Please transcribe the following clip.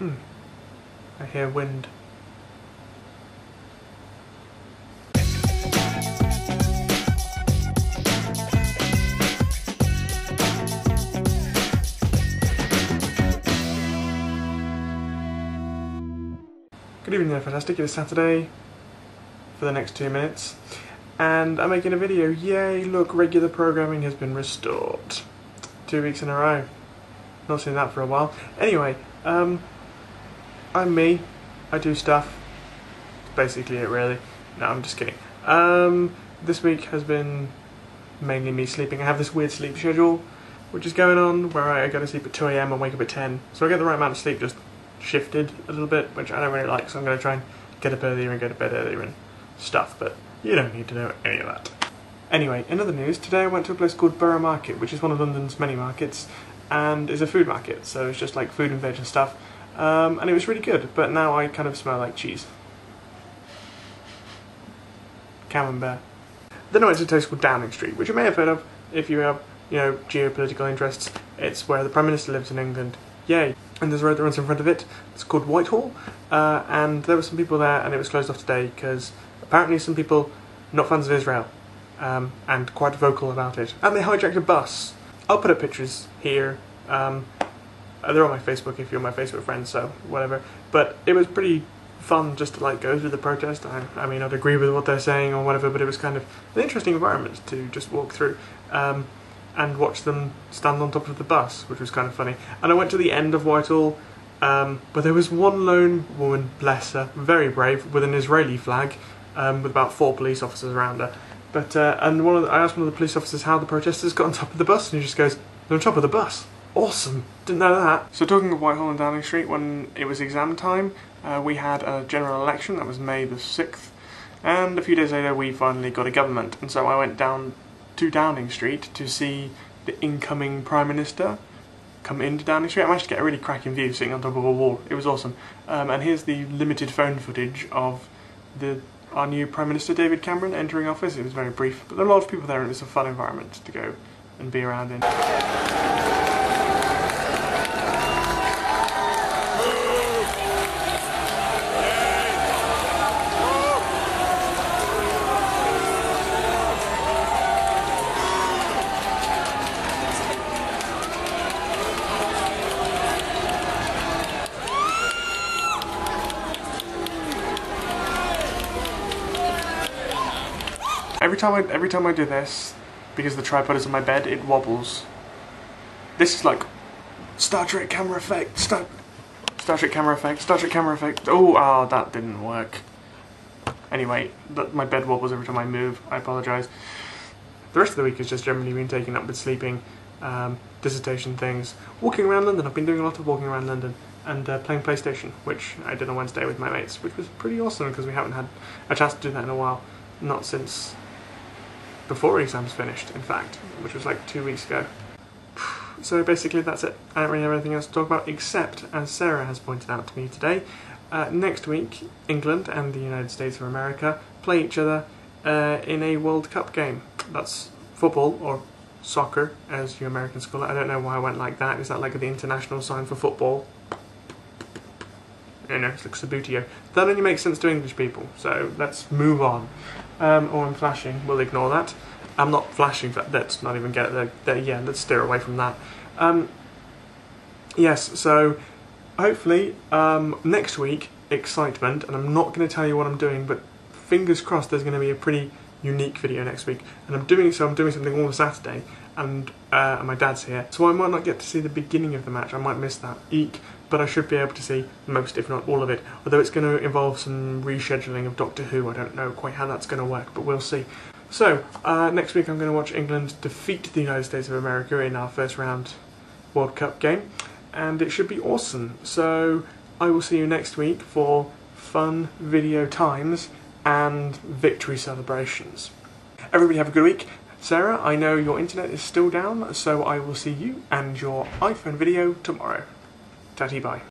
I hear wind. Good evening, nerdfightastic. It is Saturday for the next 2 minutes, and I'm making a video. Yay! Look, regular programming has been restored. 2 weeks in a row. Not seen that for a while. Anyway, I'm me. I do stuff. That's basically it, really. No, I'm just kidding. This week has been mainly me sleeping. I have this weird sleep schedule, which is going on, where I go to sleep at 2 AM and wake up at 10. So I get the right amount of sleep, just shifted a little bit, which I don't really like, so I'm going to try and get up earlier and go to bed earlier and stuff, but you don't need to know any of that. Anyway, in other news, today I went to a place called Borough Market, which is one of London's many markets, and is a food market, so it's just like food and veg and stuff, and it was really good, but now I kind of smell like cheese. Camembert. Then I went to a place called Downing Street, which you may have heard of if you have, geopolitical interests. It's where the Prime Minister lives in England. Yay! And there's a road that runs in front of it. It's called Whitehall, and there were some people there, and it was closed off today because apparently some people not fans of Israel, and quite vocal about it. And they hijacked a bus. I'll put up pictures here. They're on my Facebook if you're my Facebook friend, so whatever. But it was pretty fun just to go through the protest. I mean, I'd agree with what they're saying or whatever, but it was kind of an interesting environment to just walk through. And watch them stand on top of the bus, which was kind of funny. And I went to the end of Whitehall, but there was one lone woman, bless her, very brave, with an Israeli flag, with about 4 police officers around her. But and I asked one of the police officers how the protesters got on top of the bus, and he just goes, "They're on top of the bus." Awesome! Didn't know that. So talking of Whitehall and Downing Street, when it was exam time, we had a general election. That was May the 6th, and a few days later we finally got a government. And so I went down to Downing Street to see the incoming Prime Minister come into Downing Street. I managed to get a really cracking view sitting on top of a wall. It was awesome. And here's the limited phone footage of our new Prime Minister, David Cameron, entering office. It was very brief, but there were a lot of people there and it was a fun environment to go and be around in. Every time I do this, because the tripod is on my bed, it wobbles. This is like Star Trek camera effect, Star Trek camera effect, Star Trek camera effect. Oh, that didn't work. Anyway, my bed wobbles every time I move. I apologise. The rest of the week has just generally been taken up with sleeping, dissertation things, walking around London. I've been doing a lot of walking around London and playing PlayStation, which I did on Wednesday with my mates, which was pretty awesome because we haven't had a chance to do that in a while. Not since before exams finished, in fact, which was like 2 weeks ago. So basically that's it. I don't really have anything else to talk about, except, as Sarah has pointed out to me today, next week England and the United States of America play each other in a World Cup game. That's football, or soccer as you Americans call it. I don't know why I went like that. Is that like the international sign for football? You know, it's like Sabutio. That only makes sense to English people, so let's move on. Or I'm flashing, we'll ignore that. I'm not flashing, let's not even get there. Yeah, let's steer away from that. Yes, so hopefully next week, excitement, and I'm not going to tell you what I'm doing, but fingers crossed there's going to be a pretty unique video next week. And I'm doing something all Saturday, and my dad's here, so I might not get to see the beginning of the match. I might miss that. Eek. But I should be able to see most, if not all of it. Although it's going to involve some rescheduling of Doctor Who. I don't know quite how that's going to work, but we'll see. So, next week I'm going to watch England defeat the United States of America in our first round World Cup game. And it should be awesome. So, I will see you next week for fun video times and victory celebrations. Everybody have a good week. Sarah, I know your internet is still down, so I will see you and your iPhone video tomorrow. Tatty bye.